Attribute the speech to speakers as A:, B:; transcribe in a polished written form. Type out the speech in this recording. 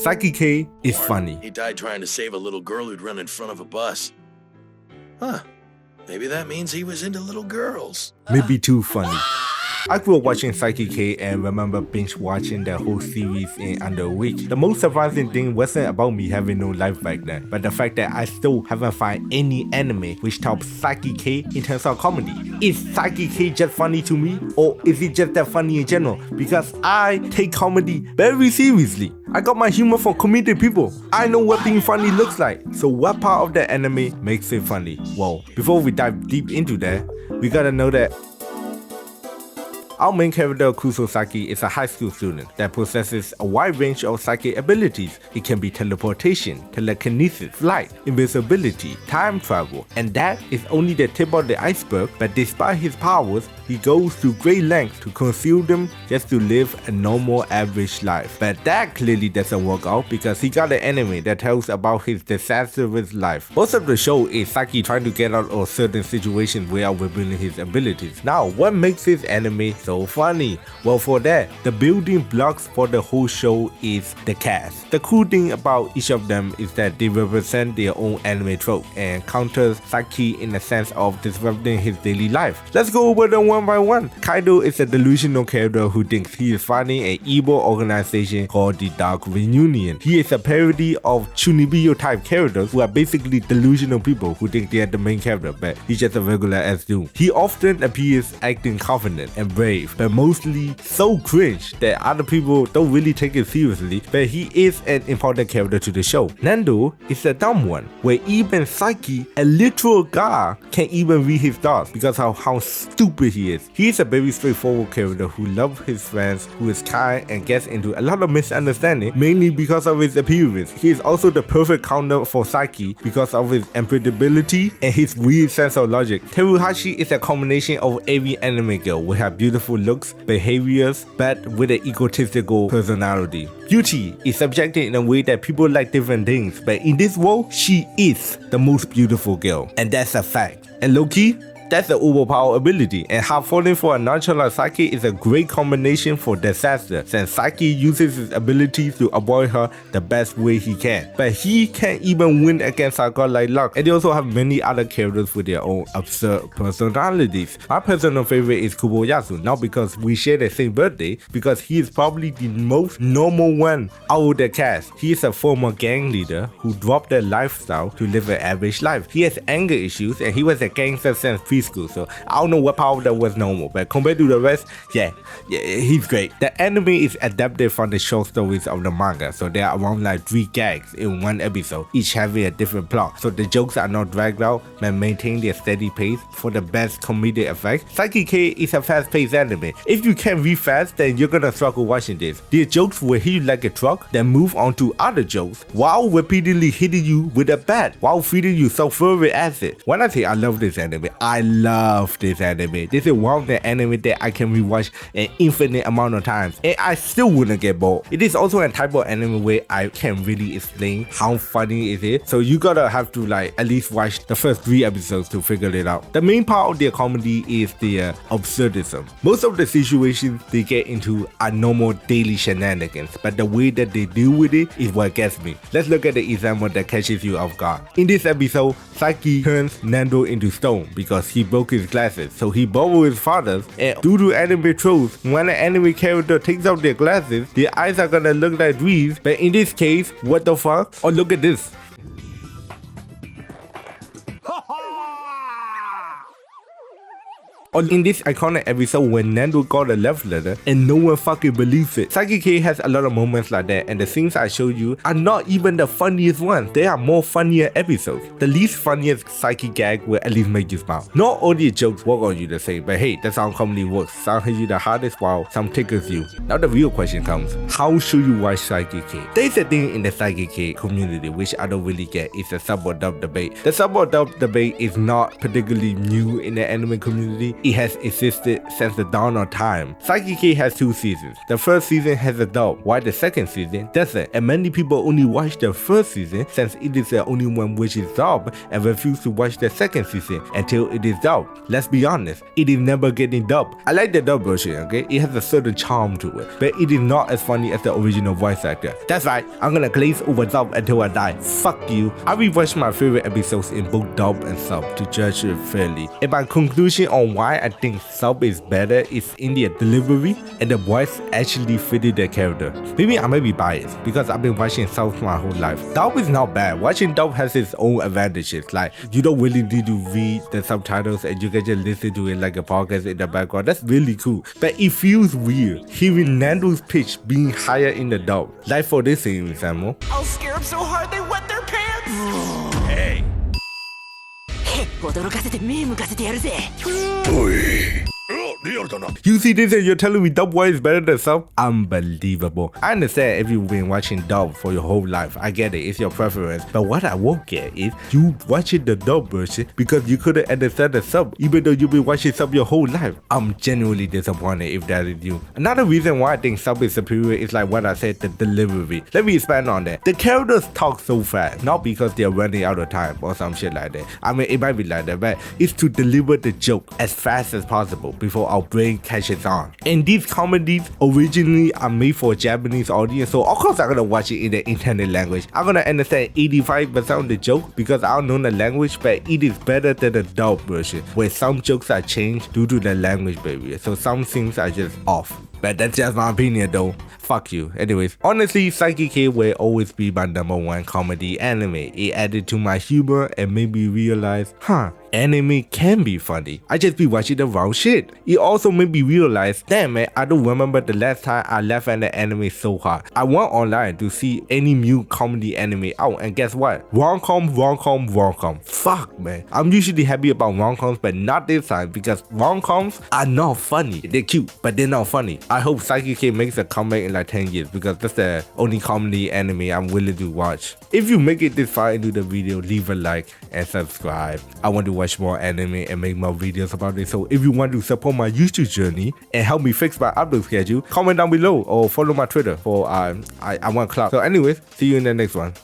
A: Saki K is funny.
B: He died trying to save a little girl who'd run in front of a bus. Huh. Maybe that means he was into little girls.
A: Maybe too funny. I grew up watching Saki K and remember binge watching the whole series in under a week. The most surprising thing wasn't about me having no life back then, but the fact that I still haven't found any anime which tops Saki K in terms of comedy. Is Saki K just funny to me, or is it just that funny in general? Because I take comedy very seriously. I got my humor from comedic people. I know what being funny looks like. So what part of the anime makes it funny? Well, before we dive deep into that, we gotta know that our main character, Kusosaki, is a high school student that possesses a wide range of psychic abilities. It can be teleportation, telekinesis, flight, invisibility, time travel, and that is only the tip of the iceberg. But despite his powers, he goes to great lengths to conceal them just to live a normal average life. But that clearly doesn't work out because he got an anime that tells about his disastrous life. Most of the show is Saki trying to get out of certain situations without revealing his abilities. Now, what makes this anime so funny? Well, for that, the building blocks for the whole show is the cast. The cool thing about each of them is that they represent their own anime trope and counters Saki in the sense of disrupting his daily life. Let's go over them one by one. Kaido is a delusional character who thinks he is fighting an evil organization called the Dark Reunion. He is a parody of Chunibyo type characters who are basically delusional people who think they are the main character, but he's just a regular ass dude. He often appears acting confident and brave, but mostly so cringe that other people don't really take it seriously, but he is an important character to the show. Nando is a dumb one, where even Saki, a literal god, can't even read his thoughts because of how stupid he is. He is a very straightforward character who loves his friends, who is kind and gets into a lot of misunderstanding, mainly because of his appearance. He is also the perfect counter for Saki because of his unpredictability and his weird sense of logic. Teruhashi is a combination of every anime girl with her beautiful looks, behaviors, but with an egotistical personality. Beauty is subjected in a way that people like different things, but in this world, she is the most beautiful girl, and that's a fact. And low-key, that's the overpowered ability, and how falling for a nonchalant Saki is a great combination for disaster, since Saki uses his abilities to avoid her the best way he can. But he can't even win against her godlike luck, and they also have many other characters with their own absurd personalities. My personal favorite is Kuboyasu, not because we share the same birthday, because he is probably the most normal one out of the cast. He is a former gang leader who dropped their lifestyle to live an average life. He has anger issues, and he was a gangster since preschool, so I don't know what power that was normal, but compared to the rest, yeah, he's great. The anime is adapted from the short stories of the manga, so there are around like 3 gags in one episode, each having a different plot, so the jokes are not dragged out but maintain their steady pace for the best comedic effect. Saki K is a fast-paced anime. If you can't read fast, then you're gonna struggle watching this. Their jokes will hit you like a truck, then move on to other jokes, while repeatedly hitting you with a bat, while feeding you sulfuric acid. When I say I love this anime, I love this anime. This is one of the anime that I can rewatch an infinite amount of times, and I still wouldn't get bored. It is also a type of anime where I can't really explain how funny it is, so you gotta have to like at least watch the first 3 episodes to figure it out. The main part of their comedy is their absurdism. Most of the situations they get into are normal daily shenanigans, but the way that they deal with it is what gets me. Let's look at the example that catches you off guard. In this episode, Saki turns Nando into stone because he broke his glasses, so he borrowed his father's, and due to anime tropes, when an anime character takes off their glasses, their eyes are gonna look like trees, but in this case, what the fuck? Oh, look at this. Or in this iconic episode when Nando got a love letter and no one fucking believes it. Saki K has a lot of moments like that, and the scenes I showed you are not even the funniest ones. There are more funnier episodes. The least funniest Saki gag will at least make you smile. Not all the jokes work on you the same, but hey, that's how comedy works. Some hit you the hardest while some tickles you. Now the real question comes, how should you watch Saki K? There's a thing in the Saki K community which I don't really get. It's a sub or dub debate. The sub or dub debate is not particularly new in the anime community. It has existed since the dawn of time. Psyche K has 2 seasons. The first season has a dub, while the second season doesn't, and many people only watch the first season since it is the only one which is dubbed and refuse to watch the second season until it is dubbed. Let's be honest, it is never getting dubbed. I like the dub version, okay? It has a certain charm to it, but it is not as funny as the original voice actor. That's right, I'm gonna glaze over dub until I die. Fuck you. I rewatched my favorite episodes in both dub and sub to judge it fairly. And my conclusion on why I think sub is better is in the delivery and the voice actually fitted the character. Maybe I may be biased because I've been watching sub my whole life. Dub is not bad. Watching dub has its own advantages. Like, you don't really need to read the subtitles and you can just listen to it like a podcast in the background. That's really cool. But it feels weird hearing Nando's pitch being higher in the dub. Like for this same example.
B: I'll scare them so hard they wet their pants. Hey.
C: 驚かせて目向かせてやるぜ
A: You see this and you're telling me dub voice is better than sub? Unbelievable. I understand if you've been watching dub for your whole life. I get it, it's your preference. But what I won't get is you watching the dub version because you couldn't understand the sub even though you've been watching sub your whole life. I'm genuinely disappointed if that is you. Another reason why I think sub is superior is like what I said, the delivery. Let me expand on that. The characters talk so fast, not because they're running out of time or some shit like that. I mean, it might be like that, but it's to deliver the joke as fast as possible before our brain catches on. And these comedies originally are made for a Japanese audience, so of course I'm gonna watch it in the intended language. I'm gonna understand 85% of the joke because I don't know the language, but it is better than the dub version, where some jokes are changed due to the language barrier, so some things are just off. But that's just my opinion though. Fuck you. Anyways, honestly, Psyche K will always be my #1 comedy anime. It added to my humor and made me realize, anime can be funny. I just be watching the wrong shit. It also made me realize, damn man, I don't remember the last time I laughed at the anime so hard. I went online to see any new comedy anime out, and guess what? Rom-com. Fuck man. I'm usually happy about rom-coms, but not this time because rom-coms are not funny. They're cute, but they're not funny. I hope Psyche K makes a comeback in like 10 years because that's the only comedy anime I'm willing to watch. If you make it this far into the video, leave a like and subscribe. I want to watch more anime and make more videos about it, so if you want to support my YouTube journey and help me fix my upload schedule, comment down below or follow my Twitter for I want clout. So anyways, see you in the next one.